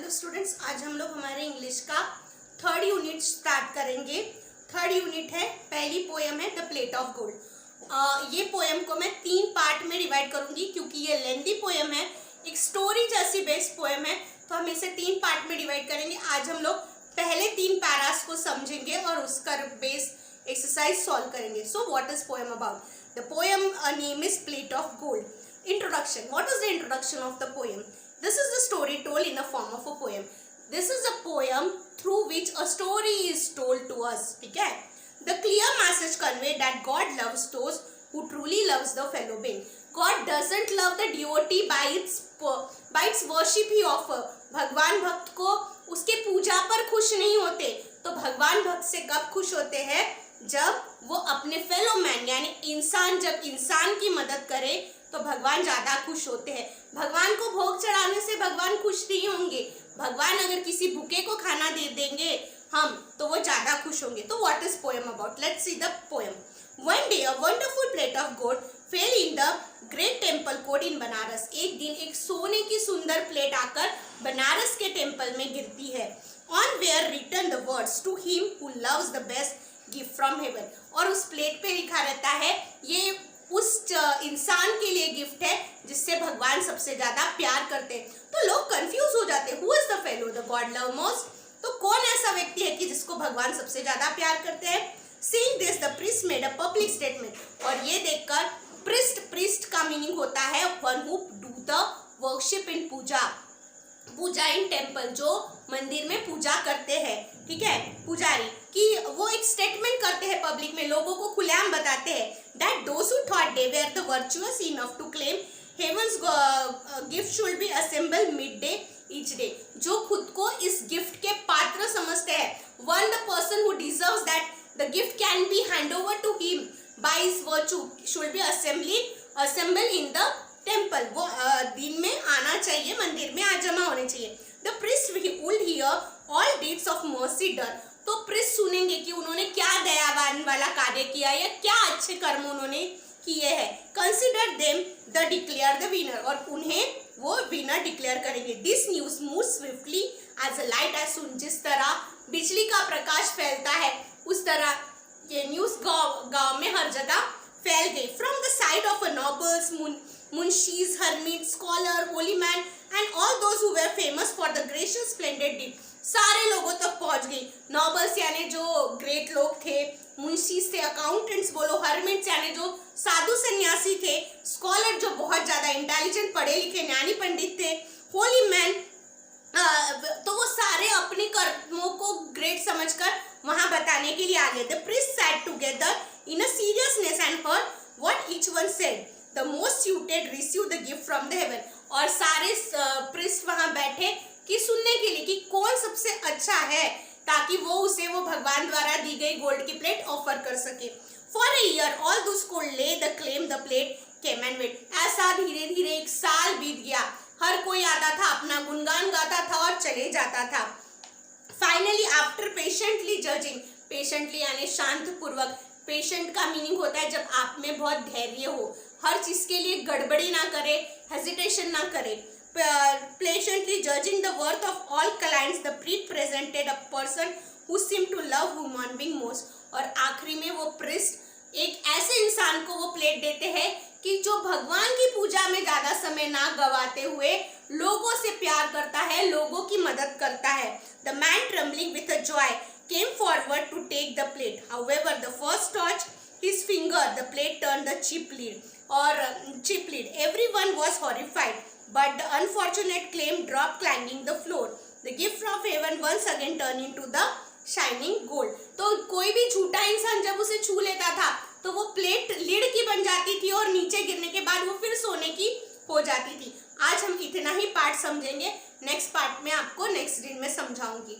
Hello students, आज हम लोग हमारे इंग्लिश का थर्ड यूनिट स्टार्ट करेंगे। थर्ड यूनिट है, पहली पोएम है द प्लेट ऑफ गोल्ड। ये पोएम को मैं 3 पार्ट में डिवाइड करूंगी क्योंकि ये लेंथी पोएम है, एक स्टोरी जैसी बेस्ड पोएम है, तो हम इसे 3 पार्ट में डिवाइड करेंगे। आज हम लोग पहले 3 पैरास को समझेंगे और उसका बेस एक्सरसाइज सॉल्व करेंगे। So what is poem about? The poem name is plate of gold. Introduction. What is the introduction of the poem? This is the story told in the form of a poem. This is a poem through which a story is told to us. ठीक है? The clear message conveyed that God loves those who truly loves the fellow being. God doesn't love the devotee by its worship he offer. भगवान भक्त को उसके पूजा पर खुश नहीं होते, तो भगवान भक्त से कब खुश होते हैं? जब वो अपने फेलो मैन यानी इंसान, जब इंसान की मदद करे तो भगवान ज्यादा खुश होते हैं। भगवान को भोग चढ़ाने से भगवान खुश नहीं होंगे। भगवान अगर किसी भूखे को खाना दे देंगे हम, तो वो ज्यादा खुश होंगे। तो what is poem about? Let's see the poem. One day a wonderful plate of gold fell in the great temple court in Banaras. एक दिन एक सोने की सुंदर प्लेट आकर बनारस के टेम्पल में गिरती है। On where written the words to him who loves the best gift from heaven. और उस प्लेट पे लिखा रहता है, ये उस इंसान के लिए गिफ्ट है जिससे भगवान सबसे ज्यादा प्यार करते हैं। तो लोग कंफ्यूज हो जाते हैं, who is the fellow the God love most? तो कौन ऐसा व्यक्ति है कि जिसको भगवान सबसे ज्यादा प्यार करते हैं? Seeing this the priest made a public statement. और ये देखकर प्रीस्ट का मीनिंग होता है one who do the worship in puja in temple, जो मंदिर में पूजा करते हैं, ठीक है, पुजारी, कि वो एक स्टेटमेंट करते हैं पब्लिक में, लोगों को खुलेआम बताते हैं that those who thought they were the virtuous enough to claim heaven's gift should be assembled midday each day. जो खुद को इस गिफ्ट के पात्र समझते हैं, one the person who deserves that the gift can be hand over to him by his virtue should be assembled in the temple. वो दिन में आना चाहिए, मंदिर में आज जमा होने चाहिए। The priest would hear all deeds of mercy done। तो प्रीस्ट सुनेंगे कि उन्होंने क्या दयावान वाला कार्य किया या क्या अच्छे कर्म उन्होंने किए हैं। Consider them the declare the winner. और उन्हें वो विनर डिक्लेयर करेंगे। This news move swiftly as a light as soon. जिस तरह बिजली का प्रकाश फैलता है, उस तरह ये न्यूज गांव में हर जगह फैल गई। From the side of a nobles, munshis, hermit, scholar, holy man and all those who were famous for the gracious splendid deed. सारे लोगों तक पहुंच गई। नोबल्स यानी जो ग्रेट लोग थे, मुंशीज थे, अकाउंटेंट्स बोलो, हर्मिट्स यानी जो साधु सन्यासी थे, स्कॉलर जो बहुत ज्यादा इंटेलिजेंट पढ़े लिखे ज्ञानी पंडित थे, होली मैन, तो वो सारे अपने कर्मों को ग्रेट समझकर वहां बताने के लिए आ गए। The priest set together in a seriousness and heard what each one said. The most suited receive the gift from the haven. और सारे प्रीस्ट वहां बैठे कि सुनने के लिए कि कौन सबसे अच्छा है, ताकि वो भगवान द्वारा दी गई गोल्ड की प्लेट ऑफर कर सके। For a year all those who lay the claim the plate came and went. ऐसा धीरे धीरे 1 साल बीत गया। हर कोई आता था, अपना गुणगान गाता था और चले जाता था। Finally after patiently judging, patiently यानी शांत पूर्वक, पेशेंट का मीनिंग होता है जब आप में बहुत धैर्य हो, हर चीज के लिए गड़बड़ी ना करे, हेजिटेशन ना करे। Patiently judging the worth of all clients, the priest presented a person who seemed to love human being most। और आखिरी में वो प्रीस्ट एक ऐसे इंसान को वो प्लेट देते हैं कि जो भगवान की पूजा में ज्यादा समय ना गवाते हुए लोगों से प्यार करता है, लोगों की मदद करता है। The man trembling with a joy came forward to take the plate. However, the first touch his finger, the plate turned the chip lid. Everyone was horrified. But the unfortunate claim dropped clanging the floor. The gift from heaven once again turned into the shining gold. तो कोई भी झूठा इंसान जब उसे छू लेता था तो वो प्लेट लिड की बन जाती थी और नीचे गिरने के बाद वो फिर सोने की हो जाती थी। आज हम इतना ही पार्ट समझेंगे, नेक्स्ट पार्ट में आपको नेक्स्ट दिन में समझाऊंगी।